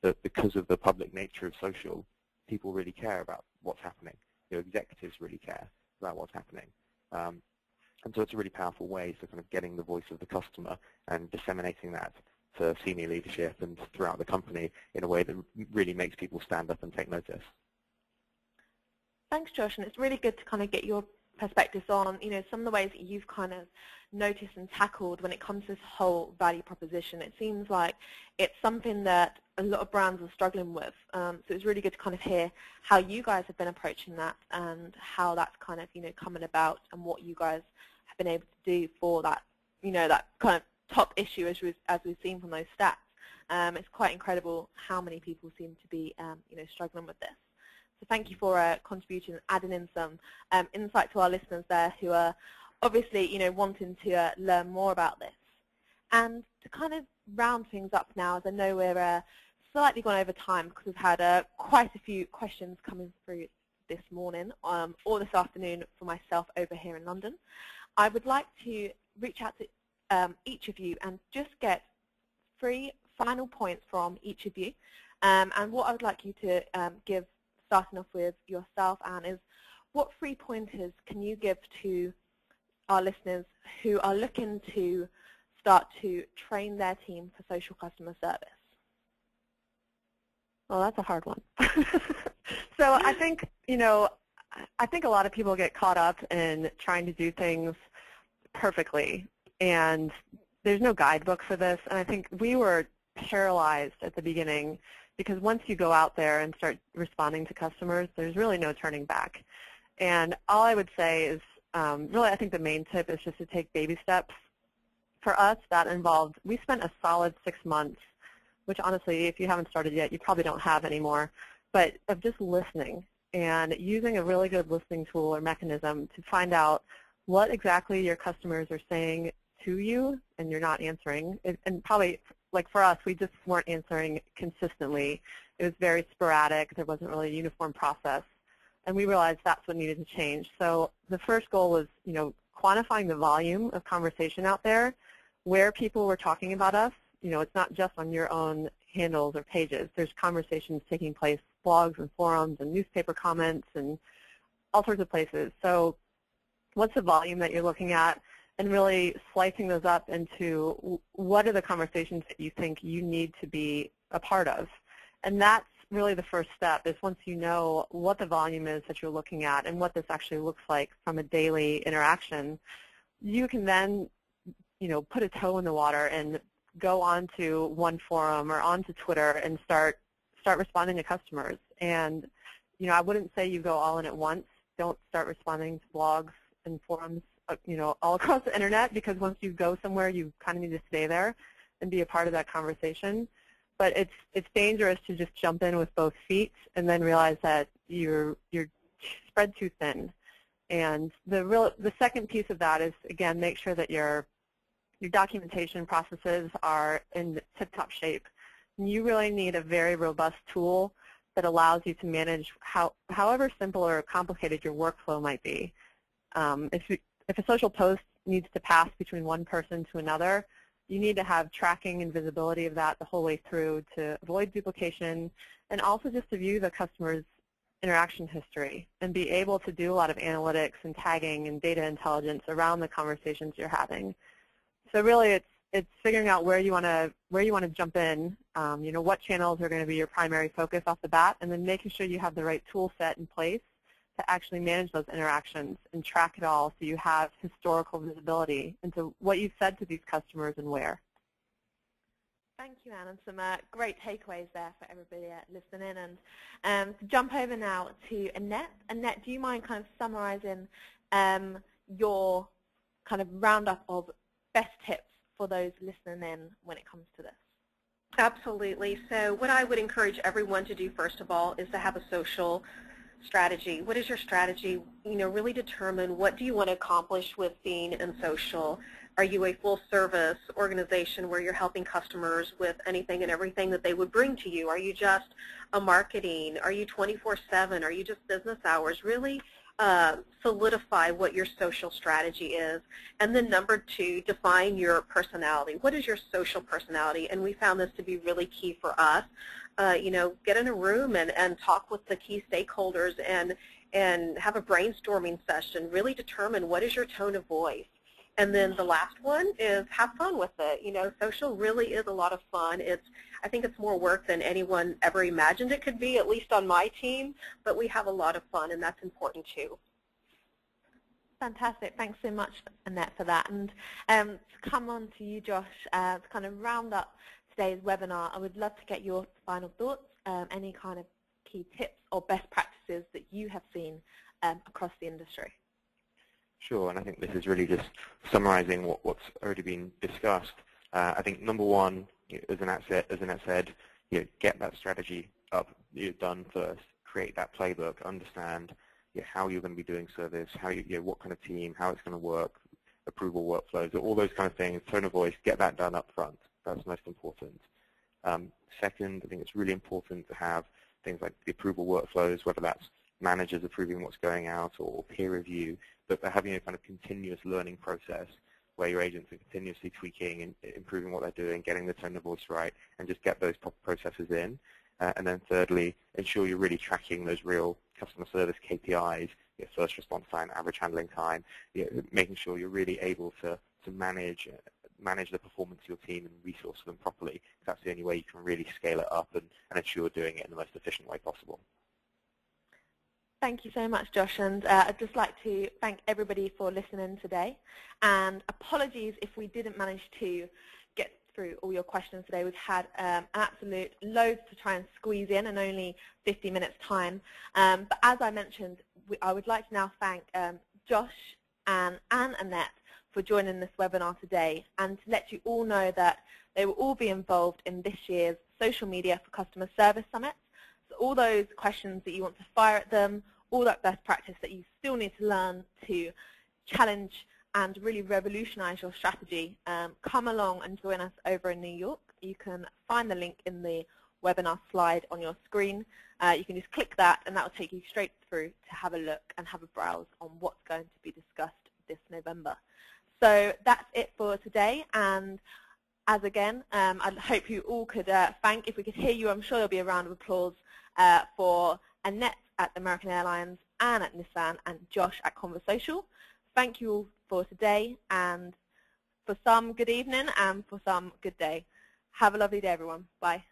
That because of the public nature of social, people really care about what's happening. Executives really care about what's happening. And so it's a really powerful way for kind of getting the voice of the customer and disseminating that to senior leadership and throughout the company in a way that really makes people stand up and take notice.
Thanks, Josh, and it's really good to kind of get your perspectives on, some of the ways that you've kind of noticed and tackled when it comes to this whole value proposition. It seems like it's something that a lot of brands are struggling with. So it's really good to kind of hear how you guys have been approaching that and how that's kind of, coming about and what you guys have been able to do for that, that kind of top issue as we've seen from those stats. It's quite incredible how many people seem to be, struggling with this. So thank you for contributing and adding in some insight to our listeners there who are obviously, wanting to learn more about this. And to kind of round things up now, as I know we're slightly gone over time because we've had quite a few questions coming through this morning or this afternoon for myself over here in London, I would like to reach out to each of you and just get 3 final points from each of you. And what I would like you to give, starting off with yourself, Anne, is what 3 pointers can you give to our listeners who are looking to start to train their team for social customer service?
Well, that's a hard one. So I think, I think a lot of people get caught up in trying to do things perfectly, and there's no guidebook for this, and I think we were paralyzed at the beginning because once you go out there and start responding to customers, there's really no turning back. And all I would say is, really I think the main tip is just to take baby steps. For us, that involved, we spent a solid 6 months, which honestly, if you haven't started yet, you probably don't have anymore, but of just listening and using a really good listening tool or mechanism to find out what exactly your customers are saying to you and you're not answering. And probably, like for us, we just weren't answering consistently. It was very sporadic. There wasn't really a uniform process. And we realized that's what needed to change. So the first goal was, quantifying the volume of conversation out there, where people were talking about us. It's not just on your own handles or pages. There's conversations taking place, blogs and forums and newspaper comments and all sorts of places. So what's the volume that you're looking at, and really slicing those up into what are the conversations that you think you need to be a part of. And that's really the first step, is once you know what the volume is that you're looking at and what this actually looks like from a daily interaction, you can then put a toe in the water and go onto one forum or onto Twitter and start responding to customers. And I wouldn't say you go all in at once. Don't start responding to blogs and forums all across the internet, because once you go somewhere, you kind of need to stay there and be a part of that conversation. But it's dangerous to just jump in with both feet and then realize that you're spread too thin. And the second piece of that is, again, make sure that your documentation processes are in tip-top shape. And you really need a very robust tool that allows you to manage however simple or complicated your workflow might be. If a social post needs to pass between one person to another, you need to have tracking and visibility of that the whole way through to avoid duplication, and also just to view the customer's interaction history and be able to do a lot of analytics and tagging and data intelligence around the conversations you're having. So really, it's figuring out where you want to jump in. What channels are going to be your primary focus off the bat, and then making sure you have the right tool set in place to actually manage those interactions and track it all so you have historical visibility into what you've said to these customers and where.
Thank you, Anne, and some great takeaways there for everybody listening in. And to jump over now to Annette. Annette, do you mind kind of summarizing your kind of roundup of best tips for those listening in when it comes to this?
Absolutely. So what I would encourage everyone to do, first of all, is to have a social strategy. What is your strategy? Really determine what do you want to accomplish with being in social. Are you a full-service organization where you're helping customers with anything and everything that they would bring to you? Are you just a marketing? Are you 24/7? Are you just business hours? Really solidify what your social strategy is. And then number two, define your personality. What is your social personality? And we found this to be really key for us. Get in a room and talk with the key stakeholders and have a brainstorming session. Really determine what is your tone of voice. And then the last one is have fun with it. Social really is a lot of fun. I think it's more work than anyone ever imagined it could be, at least on my team, but we have a lot of fun, and that's important too.
Fantastic. Thanks so much, Annette, for that. And to come on to you, Josh, to kind of round up today's webinar, I would love to get your final thoughts, any kind of key tips or best practices that you have seen across the industry.
Sure, and I think this is really just summarizing what's already been discussed. I think number one, as Annette said, get that strategy up, done first, create that playbook, understand how you're going to be doing service, what kind of team, how it's going to work, approval workflows, all those kind of things, tone of voice, get that done up front. That's most important. Second, I think it's really important to have things like the approval workflows, whether that's managers approving what's going out or peer review, but having a kind of continuous learning process where your agents are continuously tweaking and improving what they're doing, getting the tone of voice right, and just get those proper processes in. And then thirdly, ensure you're really tracking those real customer service KPIs, first response time, average handling time, making sure you're really able to manage the performance of your team and resource them properly. That's the only way you can really scale it up and ensure doing it in the most efficient way possible.
Thank you so much, Josh, and I'd just like to thank everybody for listening today, and apologies if we didn't manage to get through all your questions today. We've had an absolute loads to try and squeeze in only 50 minutes time, but as I mentioned, I would like to now thank Josh and Annette for joining this webinar today, and to let you all know that they will all be involved in this year's Social Media for Customer Service Summit. So all those questions that you want to fire at them, all that best practice that you still need to learn to challenge and really revolutionize your strategy, come along and join us over in New York. You can find the link in the webinar slide on your screen. You can just click that and that will take you straight through to have a look and have a browse on what's going to be discussed this November. So that's it for today, and as again, I hope you all could thank, if we could hear you, I'm sure there'll be a round of applause for Annette at American Airlines, Anne at Nissan, and Josh at Conversocial. Thank you all for today, and for some, good evening, and for some, good day. Have a lovely day, everyone. Bye.